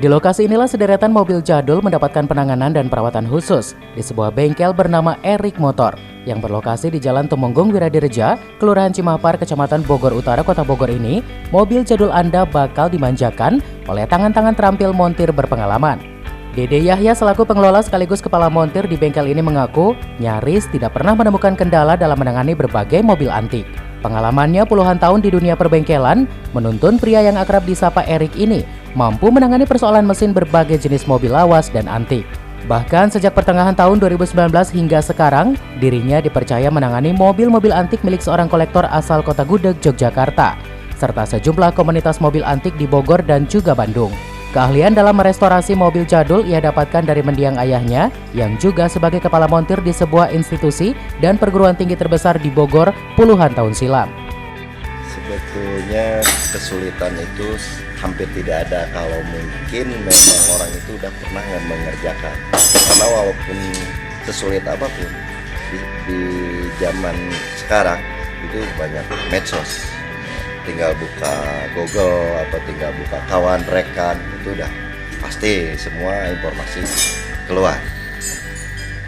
Di lokasi inilah sederetan mobil jadul mendapatkan penanganan dan perawatan khusus di sebuah bengkel bernama Erik Motor yang berlokasi di Jalan Tumenggung Wiradireja, Kelurahan Cimahpar, Kecamatan Bogor Utara, Kota Bogor ini. Mobil jadul Anda bakal dimanjakan oleh tangan-tangan terampil montir berpengalaman. Dede Yahya selaku pengelola sekaligus kepala montir di bengkel ini mengaku nyaris tidak pernah menemukan kendala dalam menangani berbagai mobil antik. Pengalamannya puluhan tahun di dunia perbengkelan menuntun pria yang akrab disapa Erik ini mampu menangani persoalan mesin berbagai jenis mobil lawas dan antik. Bahkan sejak pertengahan tahun 2019 hingga sekarang, dirinya dipercaya menangani mobil-mobil antik milik seorang kolektor asal Kota Gudeg, Yogyakarta, serta sejumlah komunitas mobil antik di Bogor dan juga Bandung. Keahlian dalam merestorasi mobil jadul ia dapatkan dari mendiang ayahnya yang juga sebagai kepala montir di sebuah institusi dan perguruan tinggi terbesar di Bogor puluhan tahun silam. Sebetulnya kesulitan itu hampir tidak ada kalau mungkin memang orang itu udah pernah mengerjakan. Karena walaupun sesulit apapun di zaman sekarang itu banyak medsos. Tinggal buka Google atau tinggal buka kawan rekan itu udah pasti semua informasi keluar.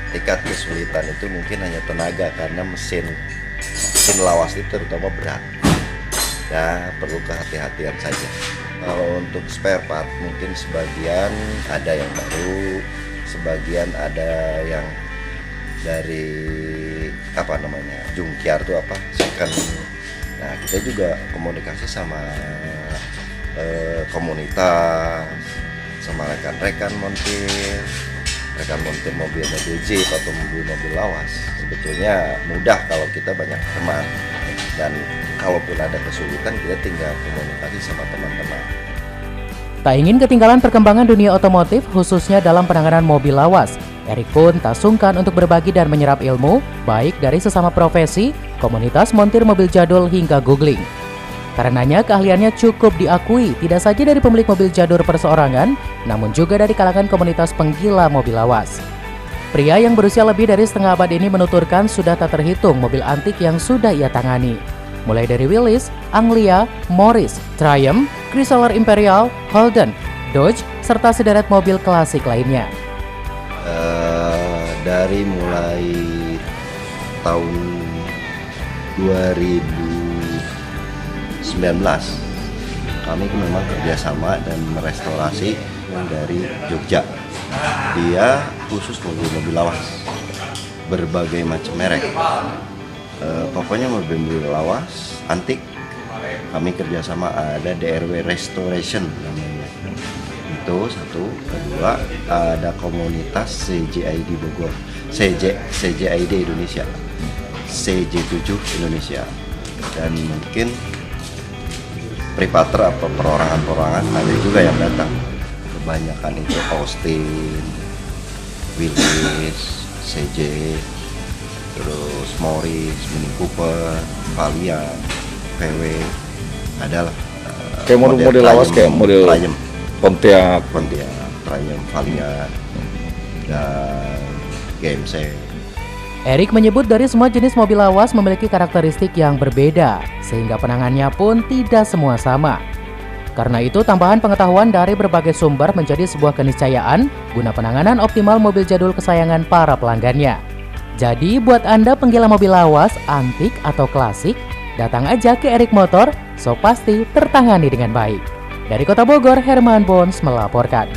Tingkat kesulitan itu mungkin hanya tenaga karena mesin lawas itu terutama berat. Ya perlu kehati-hatian saja. Kalau untuk spare part mungkin sebagian ada yang baru, sebagian ada yang dari jungkiar tuh second. Nah, kita juga komunikasi sama komunitas, sama rekan-rekan montir mobil-mobil Jeep atau mobil-mobil lawas. Sebetulnya mudah kalau kita banyak teman, dan kalaupun ada kesulitan kita tinggal komunikasi sama teman-teman. Tak ingin ketinggalan perkembangan dunia otomotif khususnya dalam penanganan mobil lawas, Erik pun tak sungkan untuk berbagi dan menyerap ilmu, baik dari sesama profesi, komunitas montir mobil jadul hingga googling. Karenanya keahliannya cukup diakui tidak saja dari pemilik mobil jadul perseorangan, namun juga dari kalangan komunitas penggila mobil lawas. Pria yang berusia lebih dari setengah abad ini menuturkan sudah tak terhitung mobil antik yang sudah ia tangani. Mulai dari Willys, Anglia, Morris, Triumph, Chrysler Imperial, Holden, Dodge, serta sederet mobil klasik lainnya. Dari mulai tahun 2019 kami memang kerjasama dan merestorasi yang dari Jogja. Dia khusus mobil-mobil lawas berbagai macam merek. Pokoknya mobil-mobil lawas antik kami kerjasama, ada DRW Restoration namanya. Itu satu. Kedua, ada komunitas CJID Bogor, CJID Indonesia, CJ7 Indonesia, dan mungkin privater atau perorangan-perorangan ada juga yang datang. Kebanyakan itu Austin, Willys, CJ, terus Morris, Mini Cooper, Valiant, VW, adalah kayak model lawas kayak model Triumph, Pontiac, Triumph, Valiant, dan GMC. Erik menyebut dari semua jenis mobil lawas memiliki karakteristik yang berbeda, sehingga penanganannya pun tidak semua sama. Karena itu, tambahan pengetahuan dari berbagai sumber menjadi sebuah keniscayaan guna penanganan optimal mobil jadul kesayangan para pelanggannya. Jadi, buat Anda penggila mobil lawas, antik atau klasik, datang aja ke Erik Motor, so pasti tertangani dengan baik. Dari Kota Bogor, Herman Bons melaporkan.